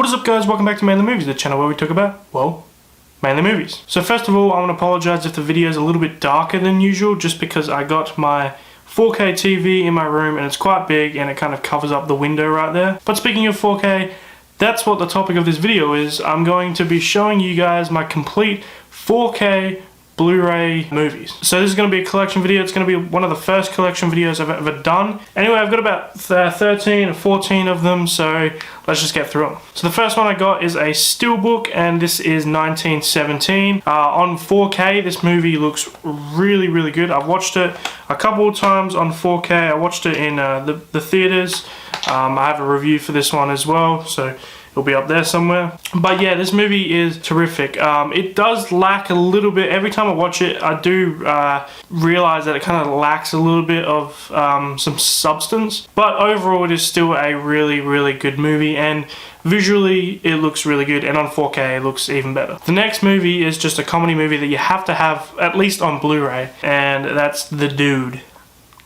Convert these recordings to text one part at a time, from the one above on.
What is up, guys? Welcome back to Mainly Movies, the channel where we talk about, well, mainly movies. So first of all, I want to apologise if the video is a little bit darker than usual, just because I got my 4K TV in my room and it's quite big and it kind of covers up the window right there. But speaking of 4K, that's what the topic of this video is. I'm going to be showing you guys my complete 4K Blu-ray movies. So this is going to be a collection video. It's going to be one of the first collection videos I've ever done. Anyway, I've got about 13 or 14 of them, so let's just get through them. So the first one I got is a Steelbook, and this is 1917. On 4K, this movie looks really, really good. I've watched it a couple of times on 4K. I watched it in the theaters. I have a review for this one as well, so it'll be up there somewhere. But yeah, this movie is terrific. It does lack a little bit. Every time I watch it, I do realize that it kind of lacks a little bit of some substance. But overall, it is still a really, really good movie. And visually, it looks really good. And on 4K, it looks even better. The next movie is just a comedy movie that you have to have, at least on Blu-ray. And that's The Dude.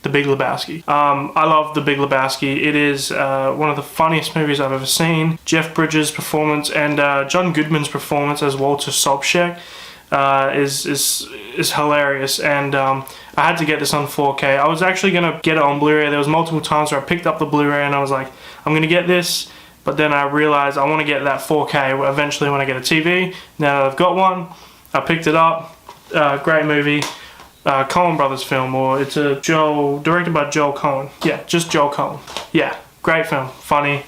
The Big Lebowski. I love The Big Lebowski. It is one of the funniest movies I've ever seen. Jeff Bridges' performance and John Goodman's performance as Walter Sobchak is hilarious, and I had to get this on 4K. I was actually going to get it on Blu-ray. There was multiple times where I picked up the Blu-ray and I was like, I'm going to get this, but then I realized I want to get that 4K eventually when I get a TV. Now that I've got one, I picked it up. Great movie. Coen Brothers film, or it's a directed by Joel Coen. Yeah, just Joel Coen. Yeah, great film. Funny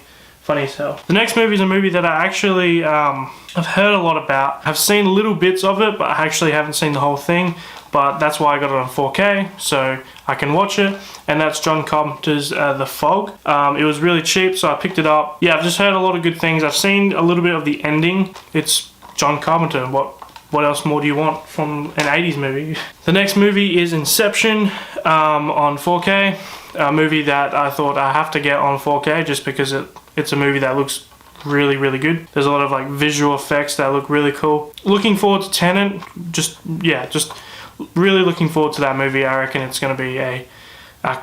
as hell. The next movie is a movie that I actually I've heard a lot about. I've seen little bits of it, but I actually haven't seen the whole thing. But that's why I got it on 4K, so I can watch it. And that's John Carpenter's The Fog. It was really cheap, so I picked it up. Yeah, I've just heard a lot of good things. I've seen a little bit of the ending. It's John Carpenter. What else more do you want from an 80s movie? The next movie is Inception on 4K. A movie that I thought I have to get on 4K just because it's a movie that looks really, really good. There's a lot of like visual effects that look really cool. Looking forward to Tenet. Just really looking forward to that movie. I reckon it's going to be a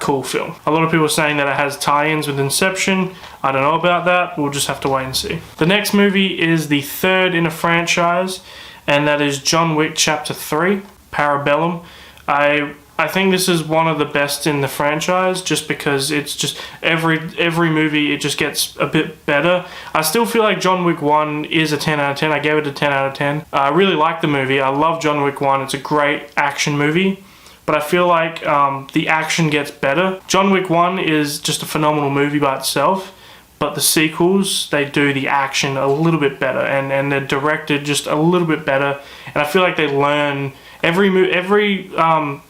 cool film. A lot of people are saying that it has tie-ins with Inception. I don't know about that. We'll just have to wait and see. The next movie is the third in a franchise, and that is John Wick Chapter 3, Parabellum. I think this is one of the best in the franchise, just because it's just every movie, it just gets a bit better. I still feel like John Wick 1 is a 10 out of 10. I gave it a 10 out of 10. I really like the movie. I love John Wick 1. It's a great action movie, but I feel like the action gets better. John Wick 1 is just a phenomenal movie by itself, but the sequels, they do the action a little bit better, and they're directed just a little bit better. And I feel like they learn every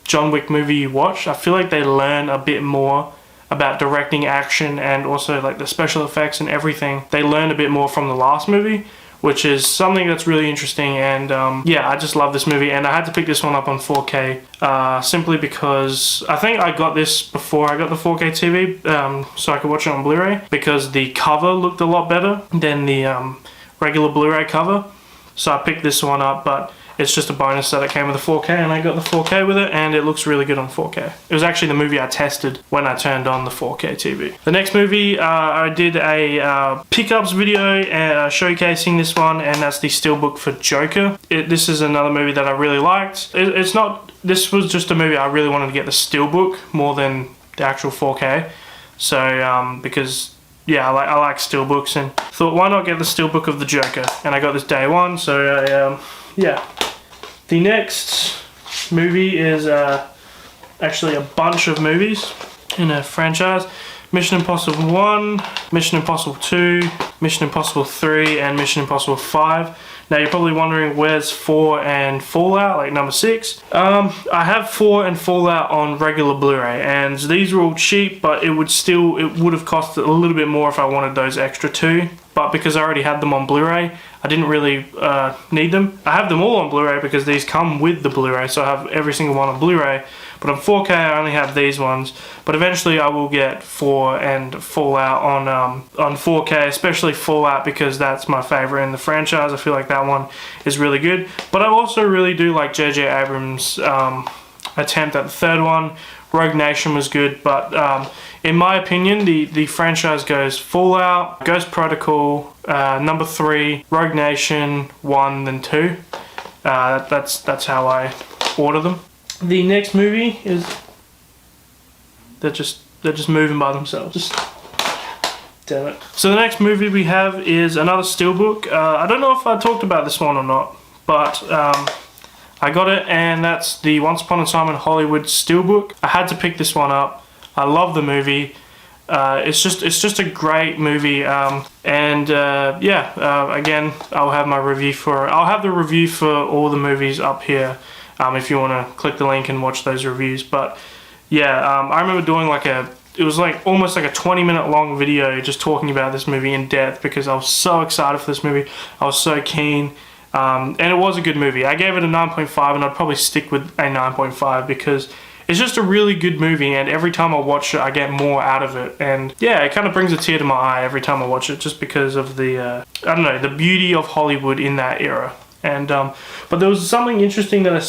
John Wick movie you watch. I feel like they learn a bit more about directing action and also like the special effects and everything. They learn a bit more from the last movie, which is something that's really interesting. And yeah, I just love this movie, and I had to pick this one up on 4K simply because I think I got this before I got the 4K TV, so I could watch it on Blu-ray, because the cover looked a lot better than the regular Blu-ray cover. So I picked this one up, but it's just a bonus that it came with a 4K, and I got the 4K with it, and it looks really good on 4K. It was actually the movie I tested when I turned on the 4K TV. The next movie, I did a pickups video showcasing this one, and that's the Steelbook for Joker. This is another movie that I really liked. This was just a movie I really wanted to get the Steelbook more than the actual 4K. So, because yeah, I like Steelbooks, and thought, why not get the Steelbook of the Joker? And I got this day one, so yeah. The next movie is actually a bunch of movies in a franchise. Mission Impossible 1, Mission Impossible 2, Mission Impossible 3, and Mission Impossible 5. Now you're probably wondering, where's 4 and Fallout, like number 6? I have 4 and Fallout on regular Blu-ray, and these were all cheap, but it would have cost a little bit more if I wanted those extra 2. But because I already had them on Blu-ray, I didn't really need them. I have them all on Blu-ray because these come with the Blu-ray, so I have every single one on Blu-ray. But on 4K, I only have these ones. But eventually, I will get 4 and Fallout on 4K, especially Fallout, because that's my favorite in the franchise. I feel like that one is really good. But I also really do like J.J. Abrams' attempt at the third one. Rogue Nation was good, but in my opinion, the franchise goes Fallout, Ghost Protocol, number 3, Rogue Nation, 1, then 2. That's how I order them. The next movie is they're just moving by themselves. Just damn it. So the next movie we have is another Steelbook. I don't know if I talked about this one or not, but I got it, and that's the Once Upon a Time in Hollywood Steelbook. I had to pick this one up. I love the movie. It's just a great movie. Again, I'll have the review for all the movies up here. If you want to click the link and watch those reviews. But yeah, I remember doing it was almost like a 20-minute long video just talking about this movie in depth because I was so excited for this movie. I was so keen. And it was a good movie. I gave it a 9.5, and I'd probably stick with a 9.5 because it's just a really good movie, and every time I watch it, I get more out of it. And yeah, it kind of brings a tear to my eye every time I watch it, just because of the, the beauty of Hollywood in that era. And but there was something interesting that I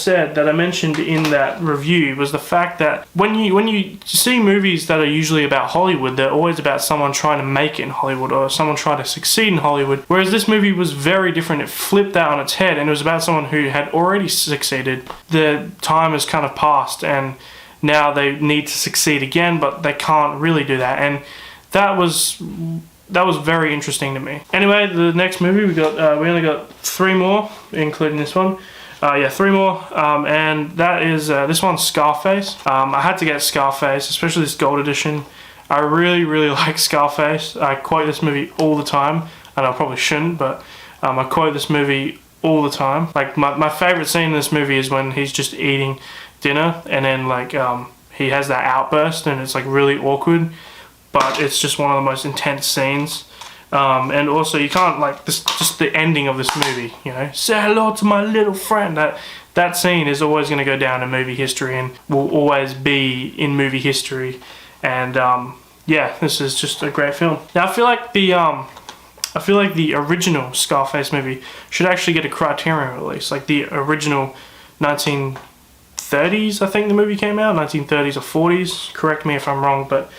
mentioned in that review, was the fact that when you see movies that are usually about Hollywood, they're always about someone trying to make it in Hollywood or someone trying to succeed in Hollywood. Whereas this movie was very different. It flipped that on its head, and it was about someone who had already succeeded. The time has kind of passed, and now they need to succeed again, but they can't really do that. And that was very interesting to me. Anyway, the next movie we only got 3 more, including this one. 3 more, and that is this one's Scarface. I had to get Scarface, especially this gold edition. I really like Scarface. I quote this movie all the time, and I probably shouldn't, but I quote this movie all the time. Like my favorite scene in this movie is when he's just eating dinner, and then he has that outburst, and it's really awkward. But it's just one of the most intense scenes. And also, you can't, just the ending of this movie, say hello to my little friend. That scene is always going to go down in movie history and will always be in movie history. And, this is just a great film. Now, I feel like the original Scarface movie should actually get a Criterion release. Like the original 1930s, I think the movie came out, 1930s or 40s. Correct me if I'm wrong, but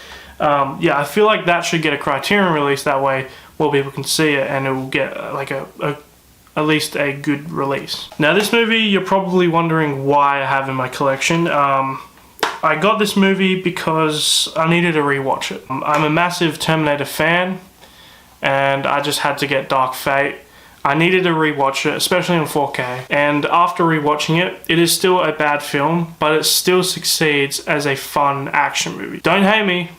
I feel like that should get a Criterion release. That way more people can see it, and it will get at least a good release. Now this movie, you're probably wondering why I have in my collection. I got this movie because I needed to rewatch it. I'm a massive Terminator fan, and I just had to get Dark Fate. I needed to rewatch it, especially in 4K. And after rewatching it, it is still a bad film, but it still succeeds as a fun action movie. Don't hate me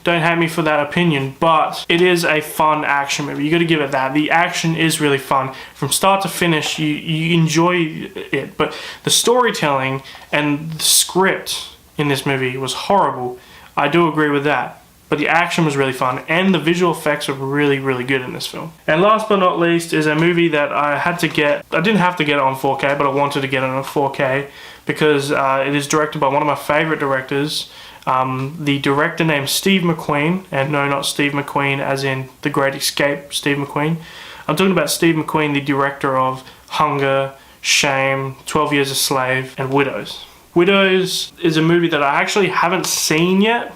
for that opinion, but it is a fun action movie. You gotta give it that. The action is really fun. From start to finish, you enjoy it, but the storytelling and the script in this movie was horrible. I do agree with that. But the action was really fun, and the visual effects are really good in this film. And last but not least is a movie that I had to get. I didn't have to get it on 4K, but I wanted to get it on 4K because it is directed by one of my favorite directors. The director named Steve Mcqueen, and no, not Steve McQueen as in The Great Escape, Steve McQueen. I'm talking about Steve McQueen, the director of Hunger, Shame, 12 Years a Slave, and Widows. Widows is a movie that I actually haven't seen yet,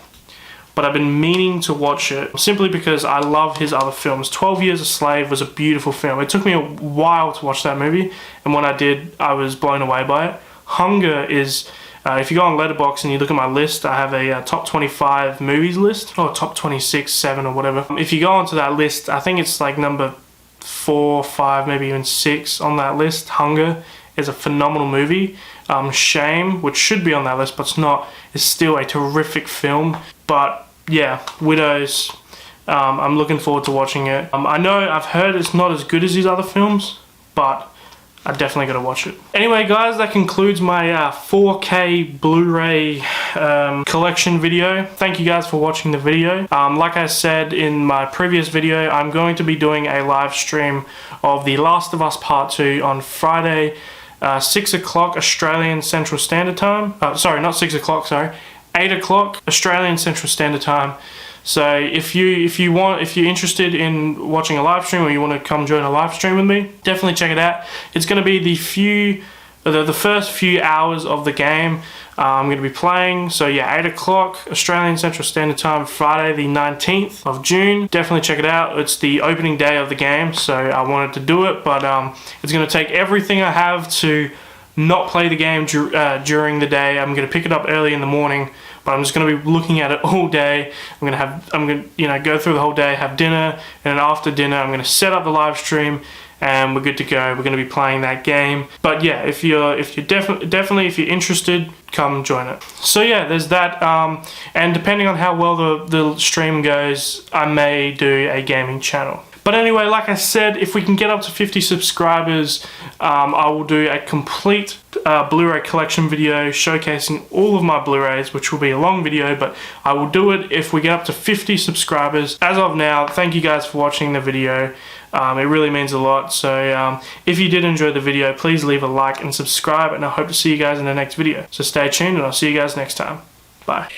but I've been meaning to watch it simply because I love his other films. 12 Years a Slave was a beautiful film. It took me a while to watch that movie, and when I did, I was blown away by it. Hunger is, if you go on Letterboxd and you look at my list, I have a top 25 movies list, or top 26, 7 or whatever. If you go onto that list, I think it's number 4, 5, maybe even 6 on that list. Hunger is a phenomenal movie. Shame, which should be on that list but it's not, is still a terrific film. But yeah, Widows, I'm looking forward to watching it. I know I've heard it's not as good as his other films, but I definitely gotta watch it. Anyway guys, that concludes my 4K Blu-ray collection video. Thank you guys for watching the video. Like I said in my previous video, I'm going to be doing a live stream of The Last of Us Part 2 on Friday, 6 o'clock Australian Central Standard Time. Sorry, not 6 o'clock, sorry. 8 o'clock Australian Central Standard Time. So if you're interested in watching a live stream, or you want to come join a live stream with me, definitely check it out. It's going to be the few the first few hours of the game. I'm going to be playing, so yeah, 8 o'clock Australian Central Standard Time, Friday the 19th of June. Definitely check it out. It's the opening day of the game, so I wanted to do it, but it's going to take everything I have to not play the game during the day. I'm going to pick it up early in the morning, but I'm just going to be looking at it all day. I'm going to go through the whole day, have dinner, and then after dinner I'm going to set up the live stream, and we're good to go. We're going to be playing that game. But yeah, if you're definitely if you're interested, come join it. So yeah, there's that. And depending on how well the stream goes, I may do a gaming channel. But anyway, like I said, if we can get up to 50 subscribers, I will do a complete Blu-ray collection video showcasing all of my Blu-rays, which will be a long video, but I will do it if we get up to 50 subscribers. As of now, thank you guys for watching the video. It really means a lot. So if you did enjoy the video, please leave a like and subscribe, and I hope to see you guys in the next video. So stay tuned, and I'll see you guys next time. Bye.